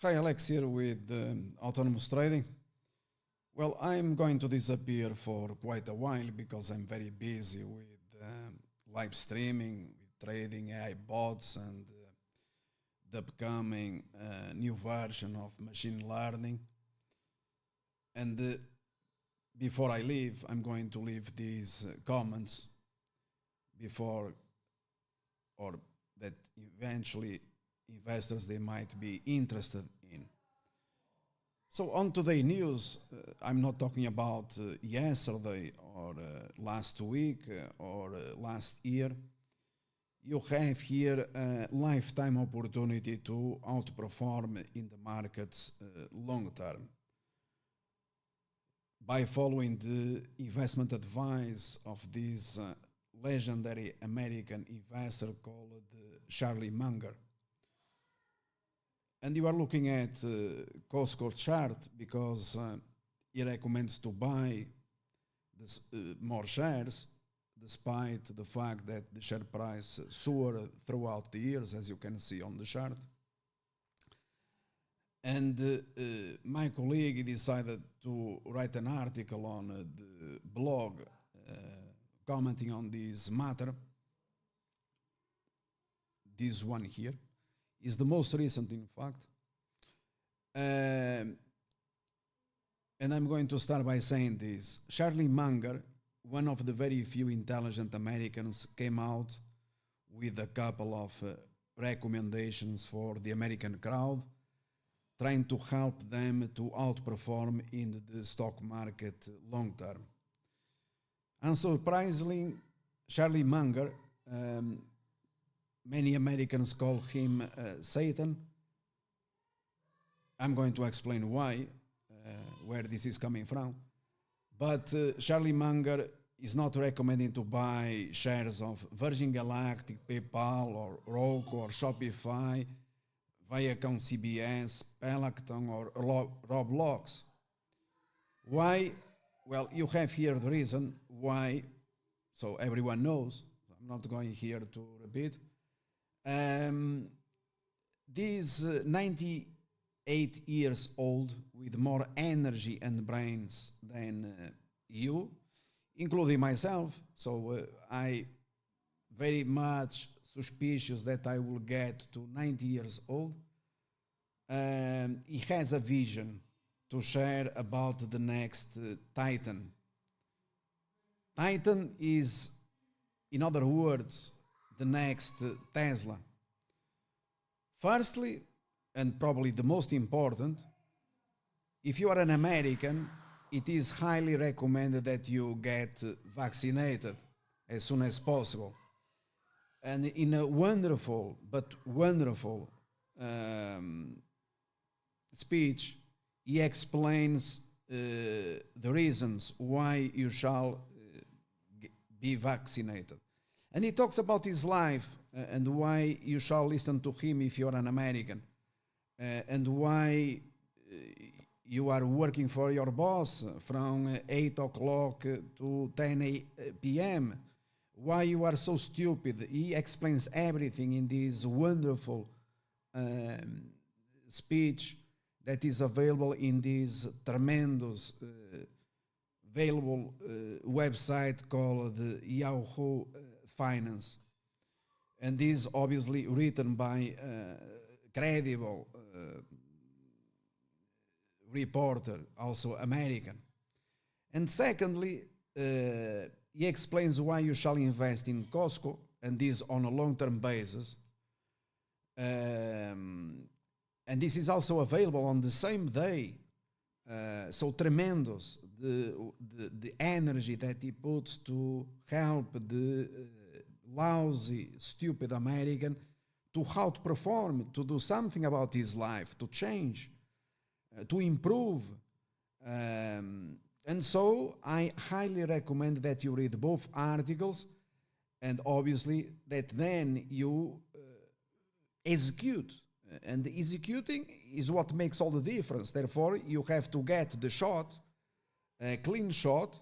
Hi, Alex here with Autonomous Trading. Well, I'm going to disappear for quite a while because I'm very busy with live streaming, with trading AI bots, and the upcoming new version of machine learning. And before I leave, I'm going to leave these comments before or that eventually investors they might be interested in. So on today news, I'm not talking about yesterday or last week or last year. You have here a lifetime opportunity to outperform in the markets long term by following the investment advice of this legendary American investor called Charlie Munger. And you are looking at Costco chart because he recommends to buy this, more shares despite the fact that the share price soared throughout the years, as you can see on the chart. And my colleague decided to write an article on the blog commenting on this matter. This one here is the most recent, in fact. And I'm going to start by saying this. Charlie Munger, one of the very few intelligent Americans, came out with a couple of recommendations for the American crowd, trying to help them to outperform in the stock market long term. Unsurprisingly, Charlie Munger, many Americans call him Satan. I'm going to explain why, where this is coming from. But Charlie Munger is not recommending to buy shares of Virgin Galactic, PayPal, or Roku, or Shopify, Viacom CBS, Peloton, or Roblox. Why? Well, you have here the reason why, so everyone knows. I'm not going here to repeat. These 98 years old with more energy and brains than you, including myself. So I very much suspicious that I will get to 90 years old. He has a vision to share about the next Titan. Titan is, in other words, the next Tesla. Firstly, and probably the most important, if you are an American, it is highly recommended that you get vaccinated as soon as possible. And in a wonderful speech, he explains the reasons why you shall be vaccinated. And he talks about his life and why you shall listen to him if you're an American, and why you are working for your boss from 8 o'clock to 10 p.m., why you are so stupid. He explains everything in this wonderful speech that is available in this tremendous available website called Yahoo Finance. And this obviously written by credible reporter, also American. And secondly, he explains why you shall invest in Costco, and this on a long-term basis. And this is also available on the same day. So tremendous, the energy that he puts to help the lousy, stupid American to outperform, to do something about his life, to change, to improve. And so I highly recommend that you read both articles, and obviously that then you execute. And executing is what makes all the difference. Therefore, you have to get the shot, a clean shot.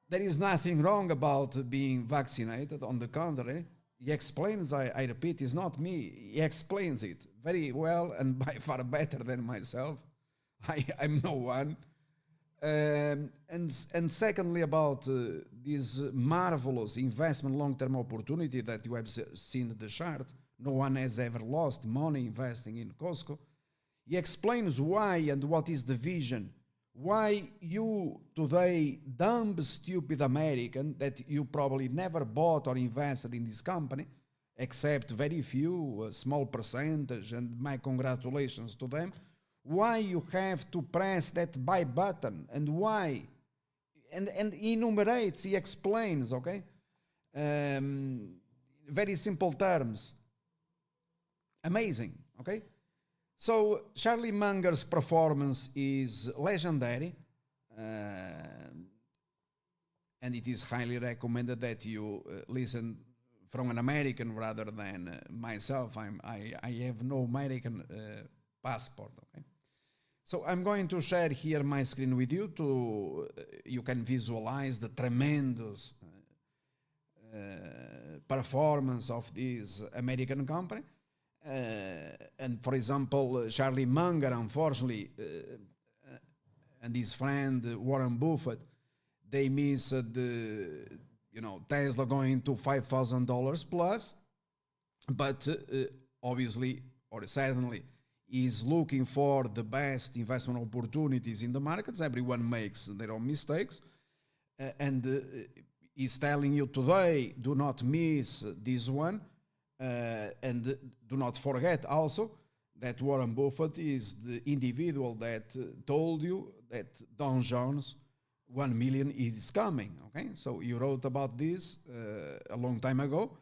There is nothing wrong about being vaccinated. On the contrary, He explains, I repeat, it's not me. He explains it very well and by far better than myself. I'm no one. And secondly, about this marvelous investment long-term opportunity that you have seen in the chart, no one has ever lost money investing in Costco. He explains why and what is the vision. Why you today, dumb, stupid American, that you probably never bought or invested in this company, except very few, a small percentage, and my congratulations to them, why you have to press that buy button and why. And he enumerates, he explains, okay? Very simple terms. Amazing, okay? So Charlie Munger's performance is legendary, and it is highly recommended that you listen from an American rather than myself. I have no American passport. Okay, so I'm going to share here my screen with you to you can visualize the tremendous performance of this American company. And for example, Charlie Munger, unfortunately, and his friend Warren Buffett, they missed Tesla going to $5,000 plus, but obviously or certainly is looking for the best investment opportunities in the markets. Everyone makes their own mistakes, and is telling you today, do not miss this one. And do not forget also that Warren Buffett is the individual that told you that Don Jones 1 million is coming. Okay, so you wrote about this a long time ago,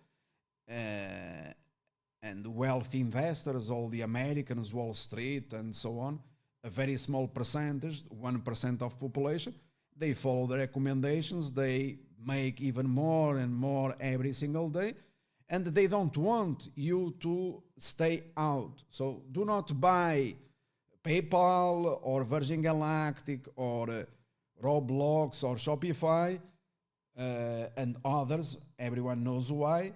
and wealthy investors, all the Americans, Wall Street, and so on, a very small percentage, 1% of population, they follow the recommendations. They make even more and more every single day. And they don't want you to stay out. So do not buy PayPal or Virgin Galactic or Roblox or Shopify and others. Everyone knows why.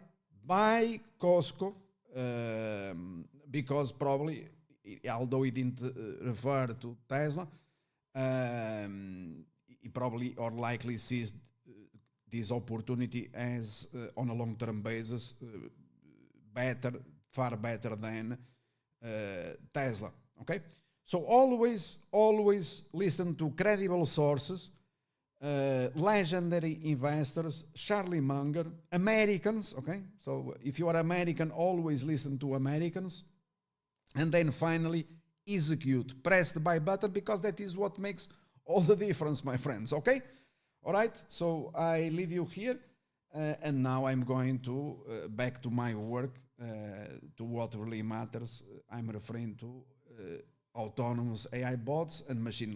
Buy Costco because probably, although he didn't refer to Tesla, he probably or likely sees this opportunity as on a long-term basis far better than Tesla. Okay, so always listen to credible sources, legendary investors, Charlie Munger, Americans. Okay, so if you are American, always listen to Americans, and then finally execute. Press the buy button because that is what makes all the difference, my friends. Okay. All right, so I leave you here, and now I'm going to back to my work, to what really matters. I'm referring to autonomous AI bots and machine